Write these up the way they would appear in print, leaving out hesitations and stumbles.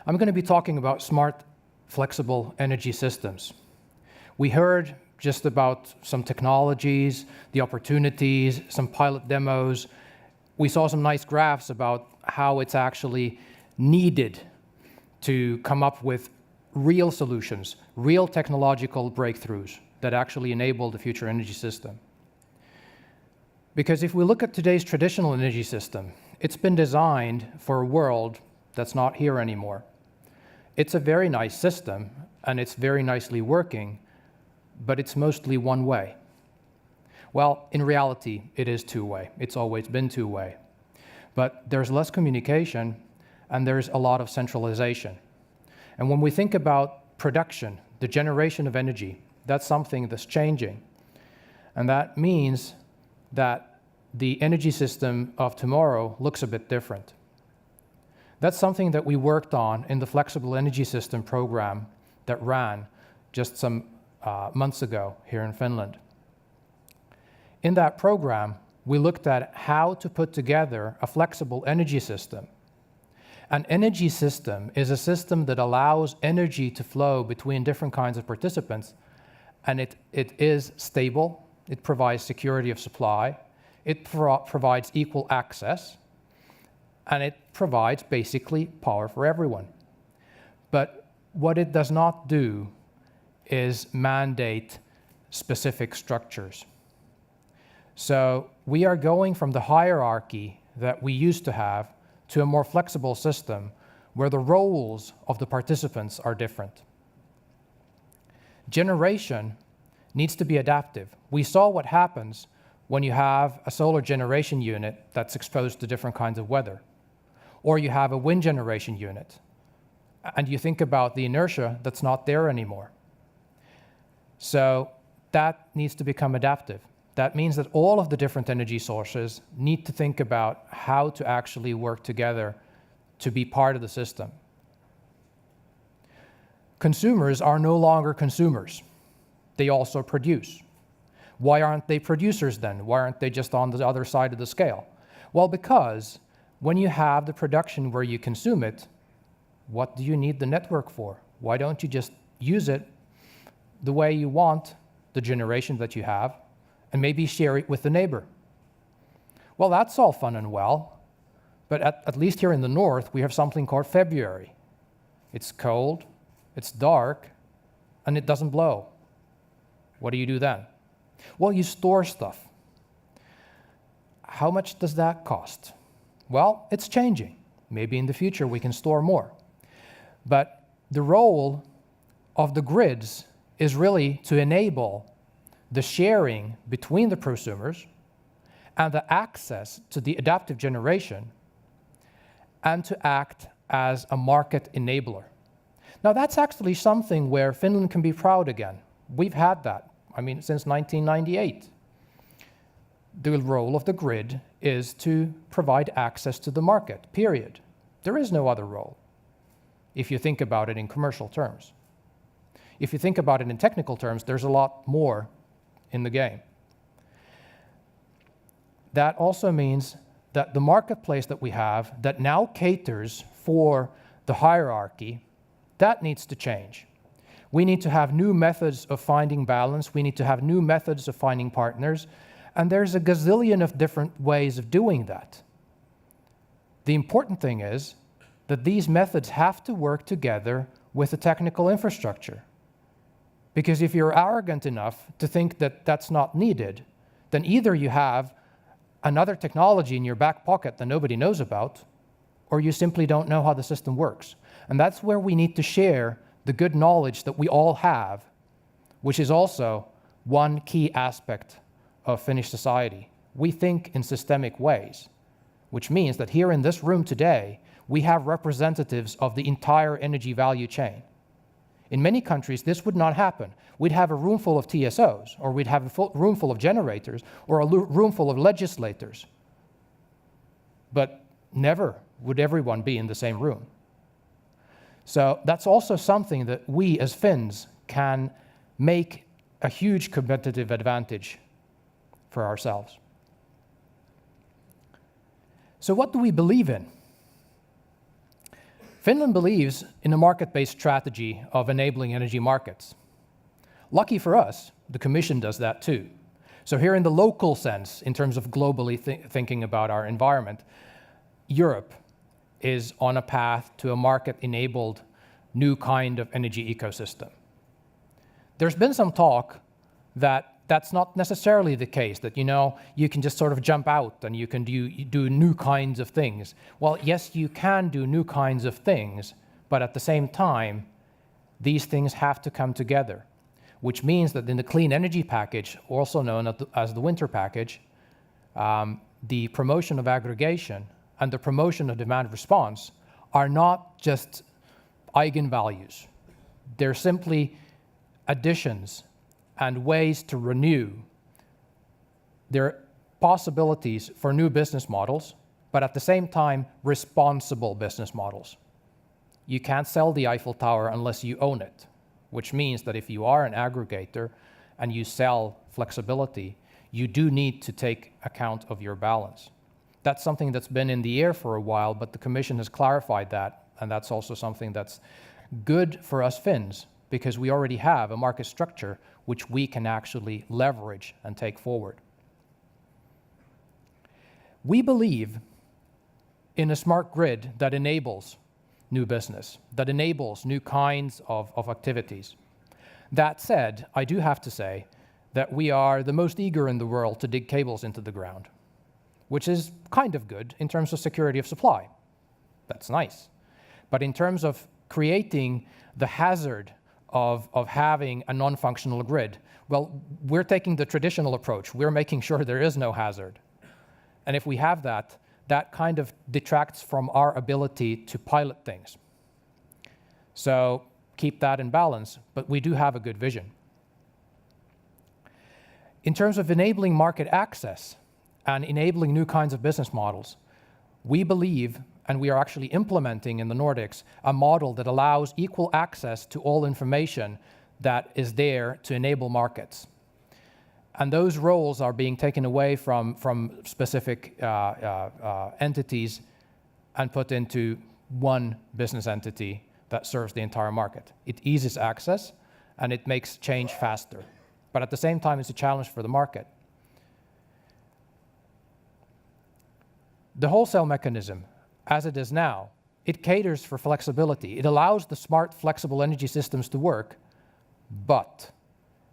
I'm going to be talking about smart, flexible energy systems. We heard just about some technologies, the opportunities, some pilot demos. We saw some nice graphs about how it's actually needed to come up with real solutions, real technological breakthroughs that actually enable the future energy system. Because if we look at today's traditional energy system, it's been designed for a world that's not here anymore. It's a very nice system, and it's very nicely working, but it's mostly one way. Well, in reality, it is two-way. It's always been two-way. But there's less communication, and there's a lot of centralization. And when we think about production, the generation of energy, that's something that's changing. And that means that the energy system of tomorrow looks a bit different. That's something that we worked on in the Flexible Energy System program that ran just some months ago here in Finland. In that program, we looked at how to put together a flexible energy system. An energy system is a system that allows energy to flow between different kinds of participants, and it is stable, it provides security of supply, it provides equal access, and it provides basically power for everyone. But what it does not do is mandate specific structures. So we are going from the hierarchy that we used to have to a more flexible system where the roles of the participants are different. Generation needs to be adaptive. We saw what happens when you have a solar generation unit that's exposed to different kinds of weather, or you have a wind generation unit, and you think about the inertia that's not there anymore. So that needs to become adaptive. That means that all of the different energy sources need to think about how to actually work together to be part of the system. Consumers are no longer consumers. They also produce. Why aren't they producers then? Why aren't they just on the other side of the scale? Well, because when you have the production where you consume it, what do you need the network for? Why don't you just use it the way you want, the generation that you have, and maybe share it with the neighbor? Well, that's all fun and well, but at least here in the north, we have something called February. It's cold, it's dark, and it doesn't blow. What do you do then? Well, you store stuff. How much does that cost? Well, it's changing. Maybe in the future we can store more. But the role of the grids is really to enable the sharing between the prosumers and the access to the adaptive generation, and to act as a market enabler. Now that's actually something where Finland can be proud again. We've had that, since 1998. The role of the grid is to provide access to the market, period. There is no other role, if you think about it in commercial terms. If you think about it in technical terms, there's a lot more in the game. That also means that the marketplace that we have that now caters for the hierarchy, that needs to change. We need to have new methods of finding balance. We need to have new methods of finding partners. And there's a gazillion of different ways of doing that. The important thing is that these methods have to work together with the technical infrastructure. Because if you're arrogant enough to think that that's not needed, then either you have another technology in your back pocket that nobody knows about, or you simply don't know how the system works. And that's where we need to share the good knowledge that we all have, which is also one key aspect of Finnish society. We think in systemic ways, which means that here in this room today, we have representatives of the entire energy value chain. In many countries, this would not happen. We'd have a room full of TSOs, or we'd have a room full of generators, or a room full of legislators. But never would everyone be in the same room. So that's also something that we as Finns can make a huge competitive advantage for ourselves. So what do we believe in? Finland believes in a market-based strategy of enabling energy markets. Lucky for us, the Commission does that too. So here in the local sense, in terms of globally thinking about our environment, Europe is on a path to a market-enabled new kind of energy ecosystem. There's been some talk that that's not necessarily the case, that you can just sort of jump out and you can do new kinds of things. Well, yes, you can do new kinds of things, but at the same time, these things have to come together, which means that in the clean energy package, also known as the winter package, the promotion of aggregation and the promotion of demand response are not just eigenvalues. They're simply additions and ways to renew. They're possibilities for new business models, but at the same time, responsible business models. You can't sell the Eiffel Tower unless you own it, which means that if you are an aggregator and you sell flexibility, you do need to take account of your balance. That's something that's been in the air for a while, but the Commission has clarified that, and that's also something that's good for us Finns, because we already have a market structure which we can actually leverage and take forward. We believe in a smart grid that enables new business, that enables new kinds of activities. That said, I do have to say that we are the most eager in the world to dig cables into the ground, which is kind of good in terms of security of supply. That's nice. But in terms of creating the hazard of having a non-functional grid, well, we're taking the traditional approach. We're making sure there is no hazard. And if we have that, that kind of detracts from our ability to pilot things. So keep that in balance, but we do have a good vision. In terms of enabling market access and enabling new kinds of business models, we believe, and we are actually implementing in the Nordics, a model that allows equal access to all information that is there to enable markets. And those roles are being taken away from specific entities and put into one business entity that serves the entire market. It eases access and it makes change faster. But at the same time, it's a challenge for the market. The wholesale mechanism, as it is now, it caters for flexibility. It allows the smart, flexible energy systems to work, but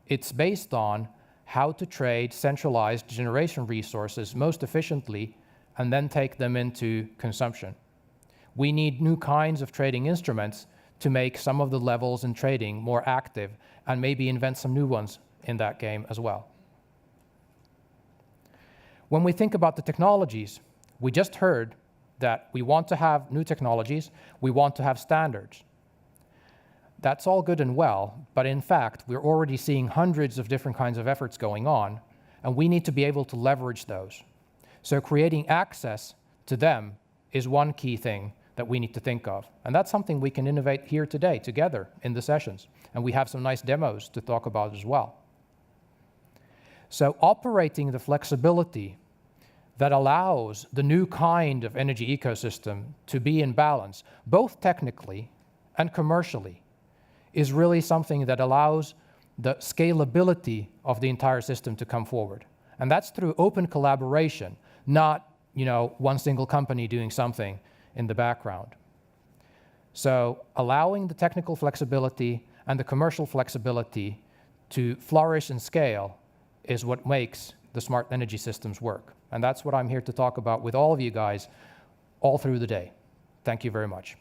it's based on how to trade centralized generation resources most efficiently and then take them into consumption. We need new kinds of trading instruments to make some of the levels in trading more active and maybe invent some new ones in that game as well. When we think about the technologies, we just heard that we want to have new technologies, we want to have standards. That's all good and well, but in fact, we're already seeing hundreds of different kinds of efforts going on, and we need to be able to leverage those. So creating access to them is one key thing that we need to think of. And that's something we can innovate here today together in the sessions. And we have some nice demos to talk about as well. So operating the flexibility that allows the new kind of energy ecosystem to be in balance, both technically and commercially, is really something that allows the scalability of the entire system to come forward. And that's through open collaboration, not one single company doing something in the background. So allowing the technical flexibility and the commercial flexibility to flourish and scale is what makes the smart energy systems work. And that's what I'm here to talk about with all of you guys all through the day. Thank you very much.